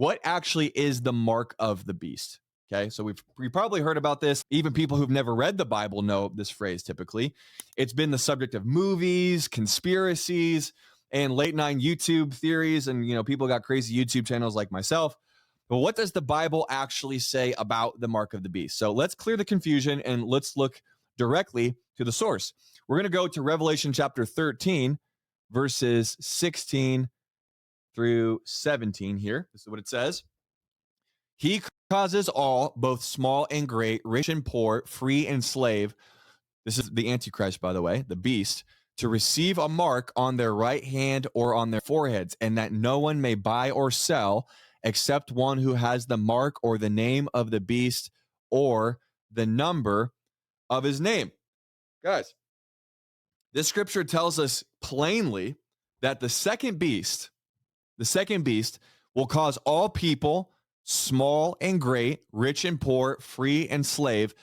what actually is the mark of the beast? Okay, so we probably heard about this. Even people who've never read the Bible know this phrase typically. It's been the subject of movies, conspiracies, and late night YouTube theories. And, people got crazy YouTube channels like myself. But what does the Bible actually say about the mark of the beast? So let's clear the confusion and let's look directly to the source. We're going to go to Revelation chapter 13, verses 16 through 17 here. This is what it says. He causes all, both small and great, rich and poor, free and slave. This is the Antichrist, by the way, the beast, to receive a mark on their right hand or on their foreheads, and that no one may buy or sell except one who has the mark or the name of the beast or the number of his name. Guys, this scripture tells us plainly that the second beast will cause all people, small and great, rich and poor, free and slave,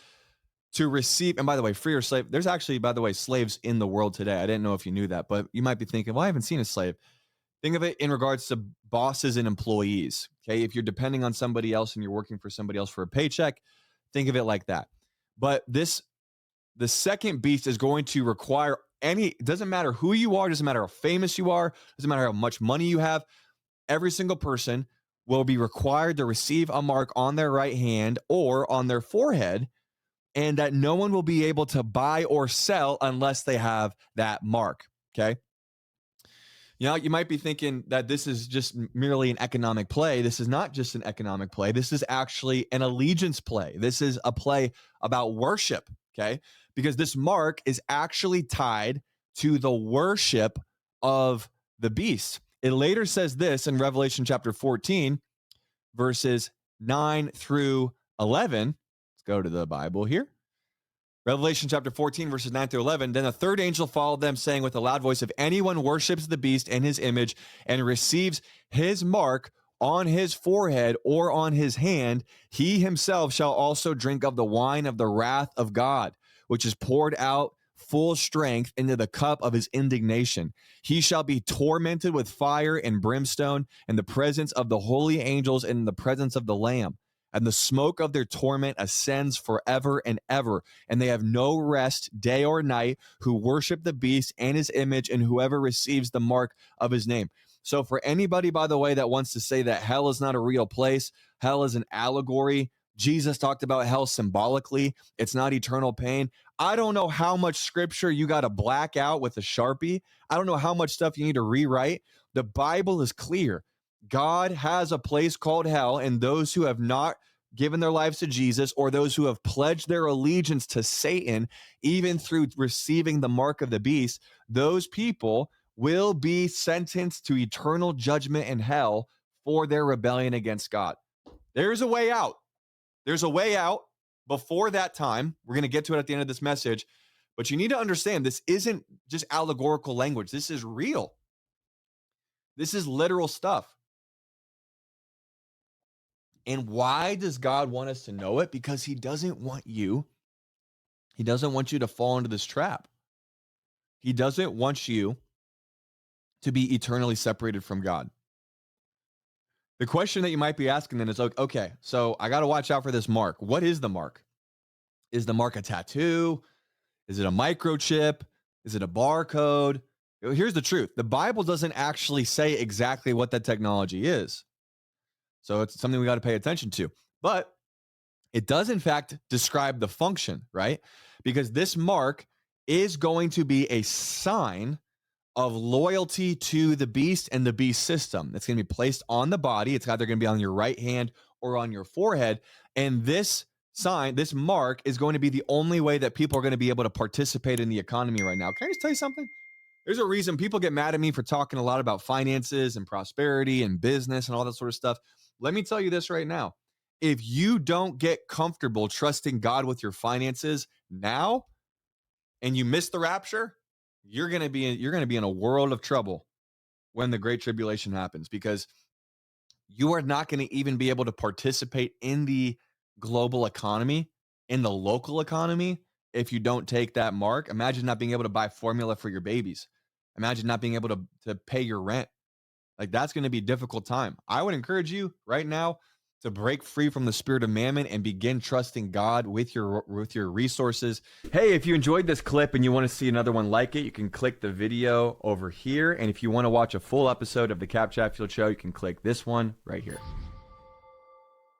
to receive. And by the way, free or slave, there's actually, by the way, slaves in the world today. I didn't know if you knew that, but you might be thinking, well, I haven't seen a slave. Think of it in regards to bosses and employees. Okay. If you're depending on somebody else and you're working for somebody else for a paycheck, think of it like that. But the second beast is going to require it doesn't matter who you are, doesn't matter how famous you are, doesn't matter how much money you have. Every single person will be required to receive a mark on their right hand or on their forehead, and that no one will be able to buy or sell unless they have that mark. Okay. You might be thinking that this is just merely an economic play. This is not just an economic play. This is actually an allegiance play. This is a play about worship. Okay. Because this mark is actually tied to the worship of the beast. It later says this in Revelation chapter 14, verses 9 through 11. Let's go to the Bible here. Revelation chapter 14, verses 9 through 11. Then a third angel followed them, saying with a loud voice, if anyone worships the beast and his image and receives his mark on his forehead or on his hand, he himself shall also drink of the wine of the wrath of God, which is poured out full strength into the cup of his indignation. He shall be tormented with fire and brimstone in the presence of the holy angels and in the presence of the Lamb. And the smoke of their torment ascends forever and ever. And they have no rest day or night who worship the beast and his image and whoever receives the mark of his name. So for anybody, by the way, that wants to say that hell is not a real place, hell is an allegory. Jesus talked about hell symbolically. It's not eternal pain. I don't know how much scripture you got to black out with a Sharpie. I don't know how much stuff you need to rewrite. The Bible is clear. God has a place called hell, and those who have not given their lives to Jesus or those who have pledged their allegiance to Satan, even through receiving the mark of the beast, those people will be sentenced to eternal judgment in hell for their rebellion against God. There's a way out. There's a way out before that time. We're going to get to it at the end of this message, but you need to understand this isn't just allegorical language. This is real. This is literal stuff. And why does God want us to know it? Because he doesn't want you to fall into this trap. He doesn't want you to be eternally separated from God. The question that you might be asking then is, okay, so I got to watch out for this mark. What is the mark? Is the mark a tattoo? Is it a microchip? Is it a barcode? Here's the truth. The Bible doesn't actually say exactly what that technology is. So it's something we got to pay attention to. But it does, in fact, describe the function, right? Because this mark is going to be a sign of loyalty to the beast and the beast system. It's going to be placed on the body. It's either going to be on your right hand or on your forehead. And this sign, this mark, is going to be the only way that people are going to be able to participate in the economy right now. Can I just tell you something? There's a reason people get mad at me for talking a lot about finances and prosperity and business and all that sort of stuff. Let me tell you this right now. If you don't get comfortable trusting God with your finances now and you miss the rapture, you're going to be in a world of trouble when the great tribulation happens, because you are not going to even be able to participate in the global economy, in the local economy, if you don't take that mark. Imagine not being able to buy formula for your babies. Imagine not being able to pay your rent. Like, that's going to be a difficult time. I would encourage you right now to break free from the spirit of mammon and begin trusting God with your resources. Hey, if you enjoyed this clip and you want to see another one like it, you can click the video over here. And if you want to watch a full episode of the Chatfield Show, you can click this one right here.